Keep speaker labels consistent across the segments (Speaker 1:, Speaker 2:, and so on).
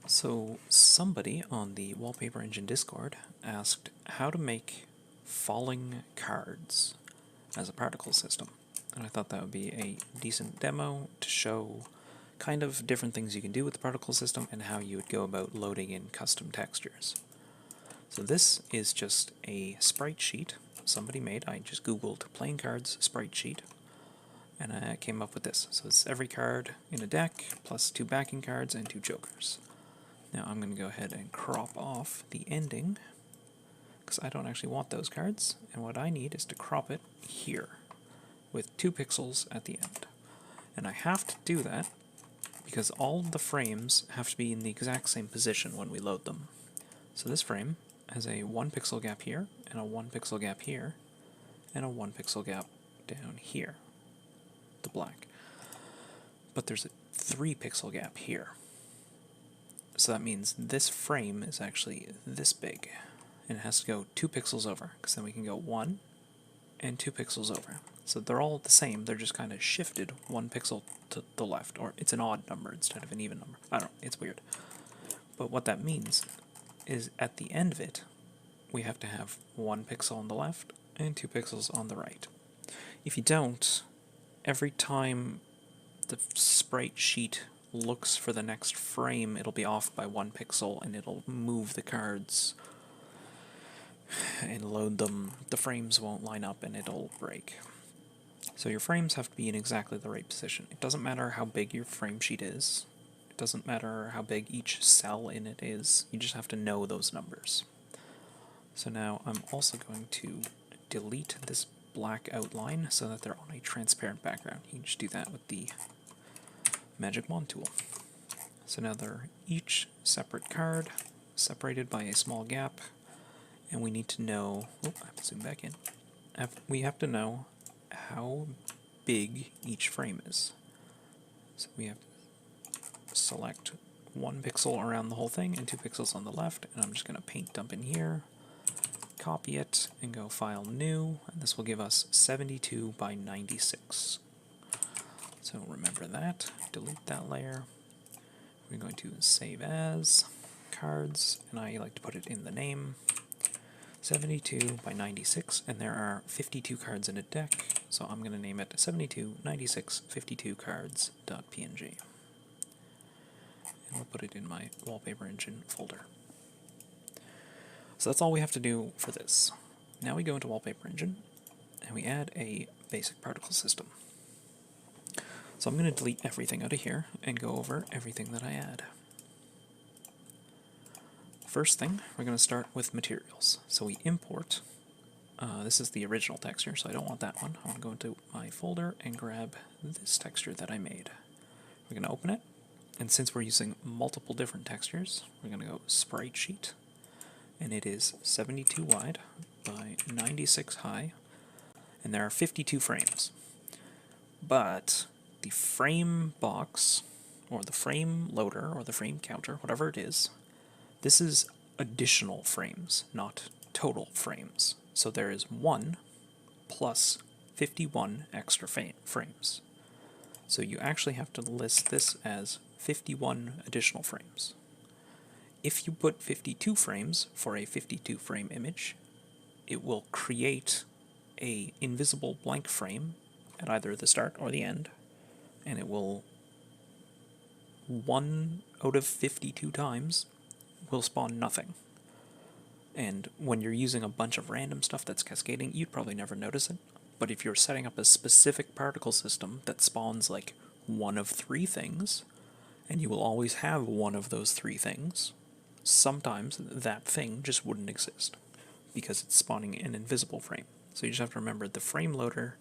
Speaker 1: So somebody on the Wallpaper Engine Discord asked how to make falling cards as a particle system. And I thought that would be a decent demo to show kind of different things you can do with the particle system and how you would go about loading in custom textures. So this is just a sprite sheet somebody made. I just googled playing cards sprite sheet and I came up with this. So it's every card in a deck plus 2 backing cards and 2 jokers. Now I'm going to go ahead and crop off the ending because I don't actually want those cards, and what I need is to crop it here with 2 pixels at the end. And I have to do that because all of the frames have to be in the exact same position when we load them. So this frame has a 1 pixel gap here, and a 1 pixel gap here, and a 1 pixel gap down here, the black. But there's a 3 pixel gap here. So that means this frame is actually this big, and it has to go 2 pixels over, because then we can go 1 and 2 pixels over. So they're all the same, they're just kind of shifted 1 pixel to the left, or it's an odd number instead of an even number. I don't know, it's weird. But what that means is at the end of it, we have to have 1 pixel on the left and 2 pixels on the right. If you don't, every time the sprite sheet looks for the next frame, it'll be off by 1 pixel and it'll move the cards and load them. The frames won't line up and it'll break. So your frames have to be in exactly the right position. It doesn't matter how big your frame sheet is. It doesn't matter how big each cell in it is. You just have to know those numbers. So now I'm also going to delete this black outline so that they're on a transparent background. You can just do that with the Magic Wand tool. So now they're each separate card, separated by a small gap, and we need to know, I have to zoom back in, we have to know how big each frame is. So we have to select 1 pixel around the whole thing and 2 pixels on the left, and I'm just going to paint dump in here, copy it, and go File New, and this will give us 72 by 96. So remember that, delete that layer. We're going to save as cards, and I like to put it in the name, 72 by 96, and there are 52 cards in a deck, so I'm going to name it 72 96 52 cards.png. And we'll put it in my Wallpaper Engine folder. So that's all we have to do for this. Now we go into Wallpaper Engine, and we add a basic particle system. So I'm going to delete everything out of here and go over everything that I add. First thing, we're going to start with materials. So we import, this is the original texture, so I don't want that one. I want to go into my folder and grab this texture that I made. We're going to open it, and since we're using multiple different textures, we're going to go Sprite Sheet, and it is 72 wide by 96 high, and there are 52 frames. But the frame box, or the frame loader, or the frame counter, whatever it is, this is additional frames, not total frames. So there is 1 plus 51 extra frames. So you actually have to list this as 51 additional frames. If you put 52 frames for a 52 frame image, it will create an invisible blank frame at either the start or the end, and it will 1 out of 52 times will spawn nothing. And when you're using a bunch of random stuff that's cascading, you'd probably never notice it. But if you're setting up a specific particle system that spawns like 1 of 3 things, and you will always have 1 of those 3 things, sometimes that thing just wouldn't exist because it's spawning an invisible frame. So you just have to remember the frame loader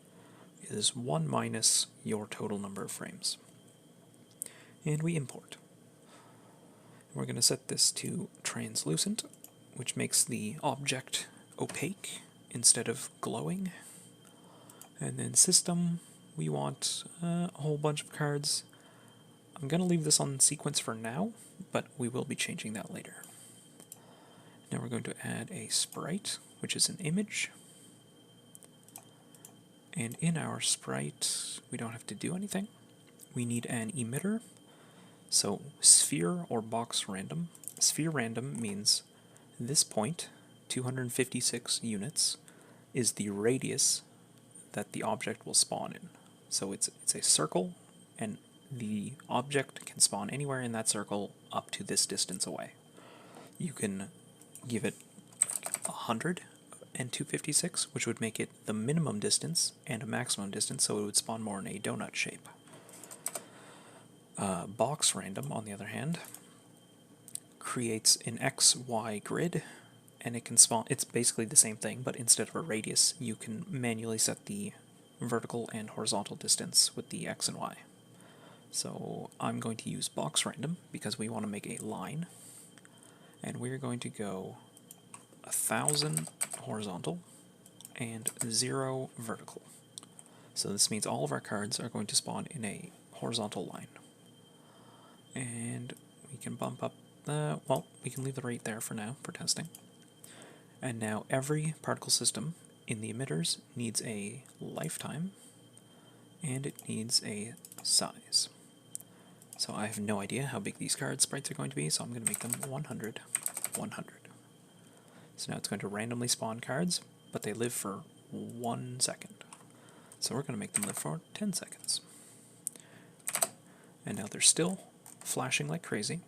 Speaker 1: is 1 minus your total number of frames. And we import. We're going to set this to translucent, which makes the object opaque instead of glowing. And then system, we want a whole bunch of cards. I'm going to leave this on sequence for now, but we will be changing that later. Now we're going to add a sprite, which is an image. And in our sprite, we don't have to do anything. We need an emitter. So sphere or box random. Sphere random means this point, 256 units, is the radius that the object will spawn in. So it's a circle, and the object can spawn anywhere in that circle up to this distance away. You can give it 100 and 256, which would make it the minimum distance and a maximum distance, so it would spawn more in a donut shape. Box random, on the other hand, creates an XY grid, and it can spawn. It's basically the same thing, but instead of a radius, you can manually set the vertical and horizontal distance with the X and Y. So I'm going to use box random because we want to make a line, and we're going to go 1,000 horizontal and 0 vertical. So this means all of our cards are going to spawn in a horizontal line. And we can bump up the, well, we can leave the rate there for now for testing. And now every particle system in the emitters needs a lifetime, and it needs a size. So I have no idea how big these card sprites are going to be, so I'm going to make them 100, 100. So now it's going to randomly spawn cards, but they live for 1 second. So we're going to make them live for 10 seconds. And now they're still flashing like crazy,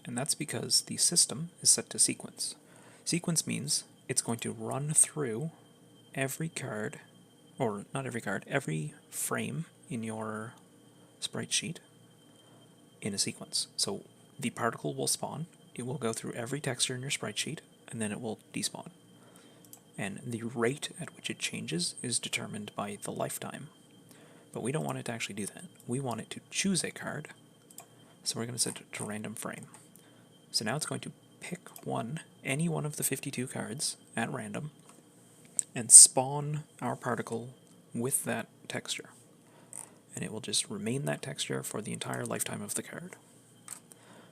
Speaker 1: and that's because the system is set to sequence. Sequence means it's going to run through every card, or not every card, every frame in your sprite sheet in a sequence. So the particle will spawn, it will go through every texture in your sprite sheet, and then it will despawn. And the rate at which it changes is determined by the lifetime. But we don't want it to actually do that. We want it to choose a card, so we're going to set it to random frame. So now it's going to pick any one of the 52 cards at random, and spawn our particle with that texture. And it will just remain that texture for the entire lifetime of the card.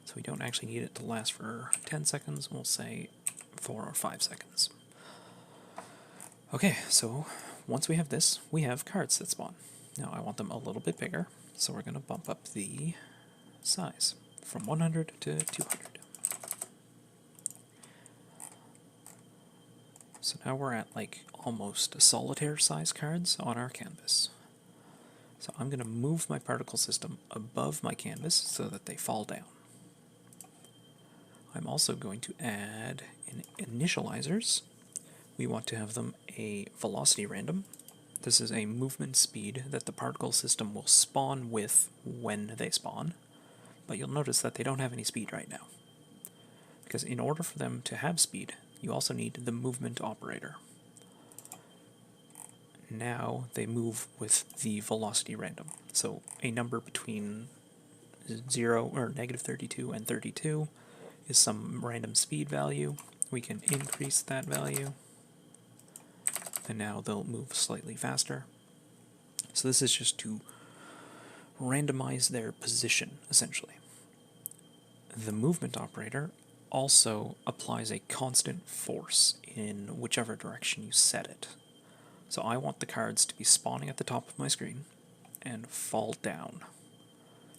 Speaker 1: So we don't actually need it to last for 10 seconds, we'll say 4 or 5 seconds. Okay, so once we have this, we have cards that spawn. Now I want them a little bit bigger, so we're going to bump up the size from 100 to 200. So now we're at like almost solitaire size cards on our canvas. So I'm going to move my particle system above my canvas so that they fall down. I'm also going to add initializers. We want to have them a velocity random. This is a movement speed that the particle system will spawn with when they spawn, but you'll notice that they don't have any speed right now. Because in order for them to have speed, you also need the movement operator. Now they move with the velocity random. So a number between 0 or negative 32 and 32 is some random speed value. We can increase that value, and now they'll move slightly faster. So this is just to randomize their position, essentially. The movement operator also applies a constant force in whichever direction you set it. So I want the cards to be spawning at the top of my screen and fall down.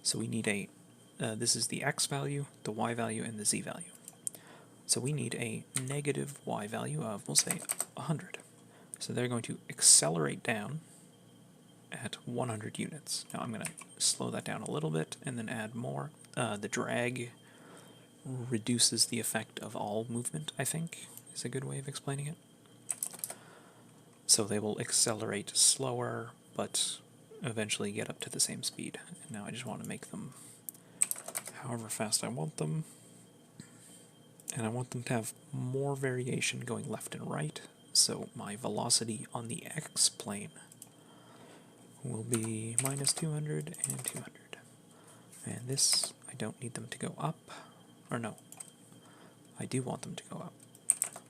Speaker 1: So we need this is the X value, the Y value, and the Z value. So we need a negative Y value of, we'll say, 100. So they're going to accelerate down at 100 units. Now I'm going to slow that down a little bit and then add more. The drag reduces the effect of all movement, I think, is a good way of explaining it. So they will accelerate slower, but eventually get up to the same speed. And now I just want to make them however fast I want them. And I want them to have more variation going left and right. So my velocity on the X plane will be minus 200 and 200. And this, I don't need them to go up. Or no, I do want them to go up.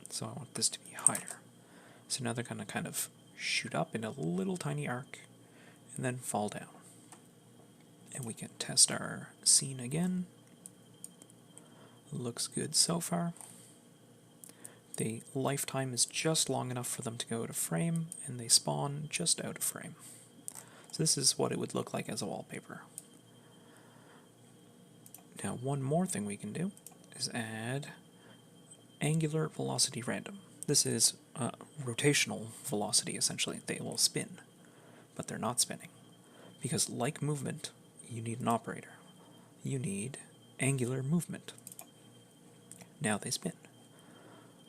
Speaker 1: So I want this to be higher. So now they're going to kind of shoot up in a little tiny arc and then fall down. And we can test our scene again. Looks good so far. The lifetime is just long enough for them to go out of frame, and they spawn just out of frame. So this is what it would look like as a wallpaper. Now, one more thing we can do is add angular velocity random. This is rotational velocity, essentially. They will spin, but they're not spinning. Because like movement, you need an operator. You need angular movement. Now they spin.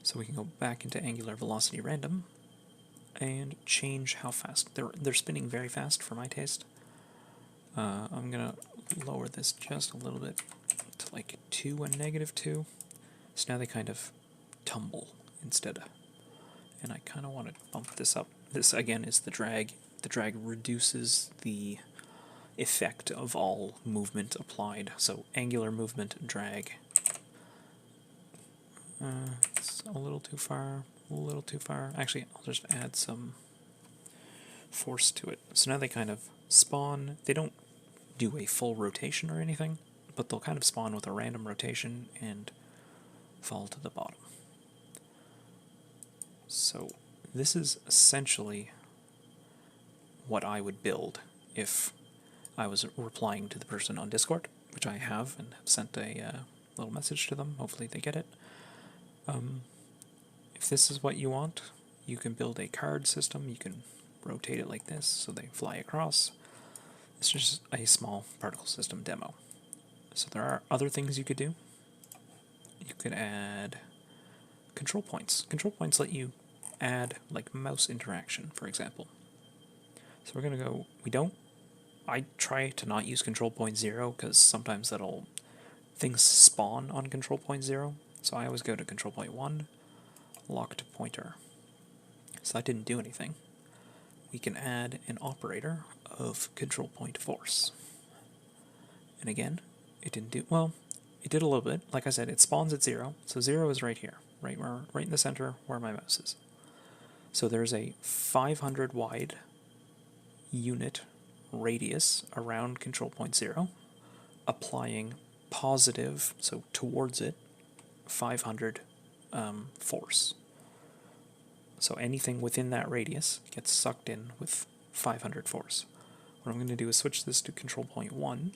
Speaker 1: So we can go back into angular velocity random and change how fast. They're spinning very fast for my taste. I'm going to lower this just a little bit to like 2 and -2. So now they kind of tumble instead of. And I kind of want to bump this up. This, again, is the drag. The drag reduces the effect of all movement applied. So angular movement, drag. It's a little too far, a little too far. Actually, I'll just add some force to it. So now they kind of spawn. They don't do a full rotation or anything, but they'll kind of spawn with a random rotation and fall to the bottom. So this is essentially what I would build if I was replying to the person on Discord, which I have, and have sent a little message to them. Hopefully they get it. If this is what you want, you can build a card system. You can rotate it like this so they fly across. It's just a small particle system demo. So there are other things you could do. You could add control points. Control points let you add like mouse interaction, for example. So we're going to go, I try to not use control point 0 because sometimes things spawn on control point 0. So I always go to control point 1, locked pointer. So that didn't do anything. We can add an operator of control point force. And again, it didn't do, well, it did a little bit. Like I said, it spawns at 0. So 0 is right here, right in the center where my mouse is. So there's a 500 wide unit radius around control point 0, applying positive, so towards it, 500 force. So anything within that radius gets sucked in with 500 force. What I'm going to do is switch this to control point 1,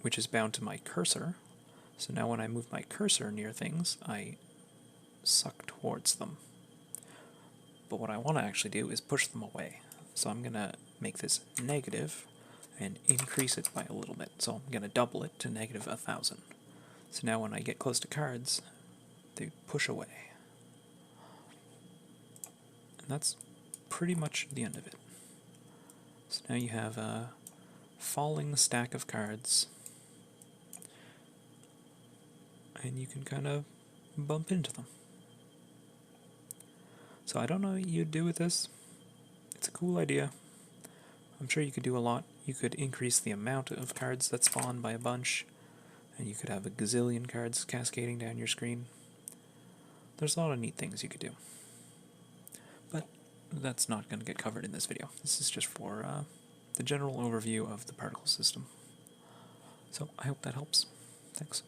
Speaker 1: which is bound to my cursor. So now when I move my cursor near things, I suck towards them. But what I want to actually do is push them away. So I'm going to make this negative and increase it by a little bit. So I'm going to double it to -1,000. So now when I get close to cards, they push away. And that's pretty much the end of it. So now you have a falling stack of cards, and you can kind of bump into them. So I don't know what you'd do with this. It's a cool idea. I'm sure you could do a lot. You could increase the amount of cards that spawn by a bunch, and you could have a gazillion cards cascading down your screen. There's a lot of neat things you could do. But that's not going to get covered in this video. This is just for the general overview of the particle system. So I hope that helps. Thanks.